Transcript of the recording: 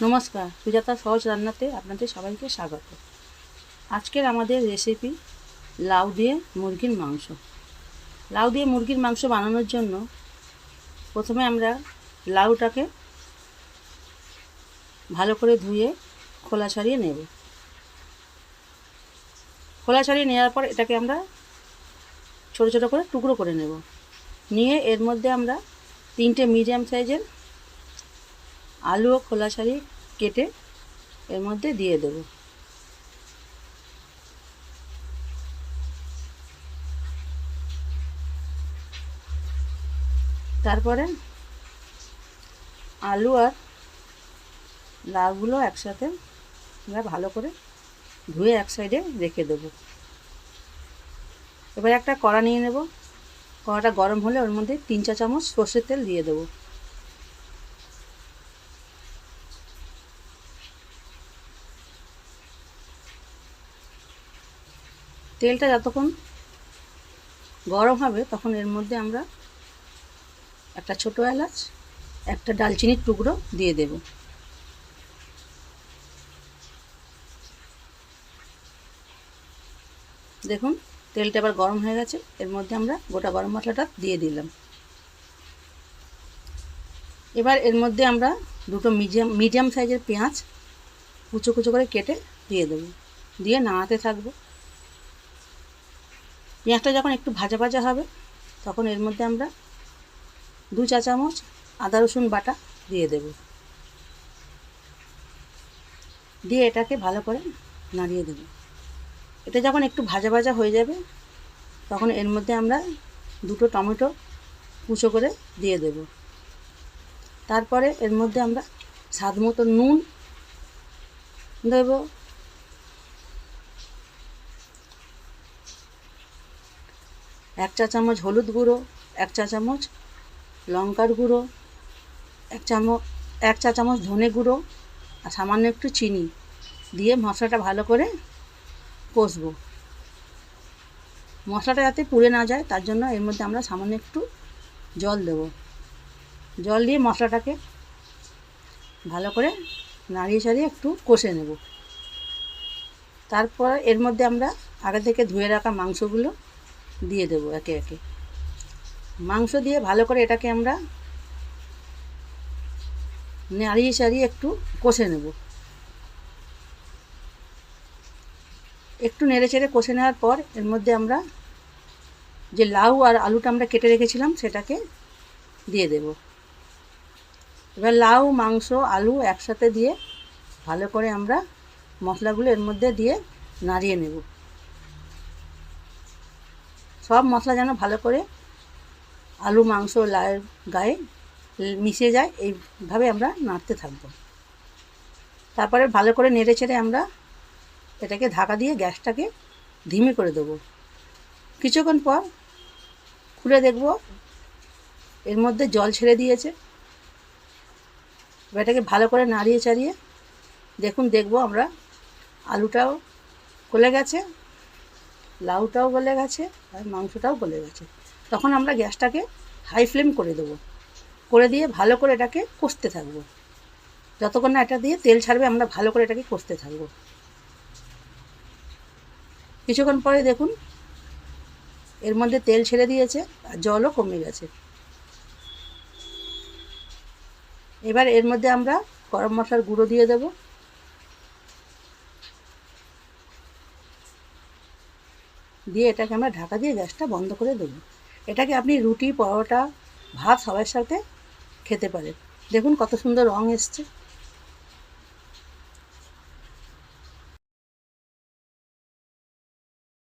নমস্কার, সুজাতা সহজ রান্নাতে আপনাদের সবাইকে স্বাগত। আজকের আমাদের রেসিপি লাউ দিয়ে মুরগির মাংস। লাউ দিয়ে মুরগির মাংস বানানোর জন্য প্রথমে আমরা লাউটাকে ভালো করে ধুয়ে খোলা ছাড়িয়ে নেব। খোলা ছাড়িয়ে নেওয়ার পর এটাকে আমরা ছোটো ছোটো করে টুকরো করে নেব। নিয়ে এর মধ্যে আমরা 3টে মিডিয়াম সাইজের আলুও খোলা ছাড়িয়ে কেটে এর মধ্যে দিয়ে দেব। তারপরে আলু আর লাউগুলো একসাথে আমরা ভালো করে ধুয়ে এক সাইডে রেখে দেব। এবার একটা কড়া নিয়ে নেব। কড়াটা গরম হলে ওর মধ্যে 3-4 চামচ সর্ষের তেল দিয়ে দেব। তেলটা যতক্ষণ গরম হবে তখন এর মধ্যে আমরা একটা ছোটো এলাচ, একটা ডালচিনির টুকরো দিয়ে দেব। দেখুন তেলটা এবার গরম হয়ে গেছে। এর মধ্যে আমরা গোটা গরম মশলাটা দিয়ে দিলাম। এবার এর মধ্যে আমরা 2টো মিডিয়াম সাইজের পেঁয়াজ কুচো কুচো করে কেটে দিয়ে দেব। দিয়ে নাড়াতে থাকবো। পেঁয়াজটা যখন একটু ভাজা ভাজা হবে তখন এর মধ্যে আমরা 2 চা চামচ আদা রসুন বাটা দিয়ে দেব। দিয়ে এটাকে ভালো করে নাড়িয়ে দেব। এটা যখন একটু ভাজা ভাজা হয়ে যাবে তখন এর মধ্যে আমরা 2টো টমেটো কুচো করে দিয়ে দেব। তারপরে এর মধ্যে আমরা স্বাদ মতো নুন দেব, 1 চা চামচ হলুদ গুঁড়ো, 1 চা চামচ লঙ্কার গুঁড়ো, 1 চা চামচ ধনে গুঁড়ো আর সামান্য একটু চিনি দিয়ে মশলাটা ভালো করে কষবো। মশলাটা যাতে পুড়ে না যায় তার জন্য এর মধ্যে আমরা সামান্য একটু জল দেব। জল দিয়ে মশলাটাকে ভালো করে নাড়িয়ে চাড়িয়ে একটু কষে নেব। তারপর এর মধ্যে আমরা আগে থেকে ধুয়ে রাখা মাংসগুলো দিয়ে দেব একে একে। মাংস দিয়ে ভালো করে এটাকে আমরা নাড়িয়ে চাড়িয়ে একটু কষে নেব। একটু নেড়ে চেড়ে কষে নেওয়ার পর এর মধ্যে আমরা যে লাউ আর আলুটা আমরা কেটে রেখেছিলাম সেটাকে দিয়ে দেব। এবার লাউ, মাংস, আলু একসাথে দিয়ে ভালো করে আমরা মশলাগুলো এর মধ্যে দিয়ে নাড়িয়ে নেব। সব মশলা যেন ভালো করে আলু, মাংস, লাউয়ের গায়ে মিশে যায় এইভাবে আমরা নাড়তে থাকবো। তারপরে ভালো করে নেড়ে চেড়ে আমরা এটাকে ঢাকা দিয়ে গ্যাসটাকে ধিমি করে দেবো। কিছুক্ষণ পর খুলে দেখব এর মধ্যে জল ছেড়ে দিয়েছে। এটাকে ভালো করে নাড়িয়ে চাড়িয়ে দেখব আমরা আলুটাও গলে গেছে, লাউটাও গলে গেছে আর মাংসটাও গলে গেছে। তখন আমরা গ্যাসটাকে হাই ফ্লেম করে দেবো। করে দিয়ে ভালো করে এটাকে কষতে থাকবো। যতক্ষণ না এটা দিয়ে তেল ছাড়বে আমরা ভালো করে এটাকে কষতে থাকবো। কিছুক্ষণ পরে দেখুন এর মধ্যে তেল ছেড়ে দিয়েছে আর জলও কমে গেছে। এবার এর মধ্যে আমরা গরম মশলার গুঁড়ো দিয়ে দেব। দিয়ে এটাকে আমরা ঢাকা দিয়ে গ্যাসটা বন্ধ করে দেবো। এটাকে আপনি রুটি, পরোটা, ভাত সবার সাথে খেতে পারেন। দেখুন কত সুন্দর রং এসছে।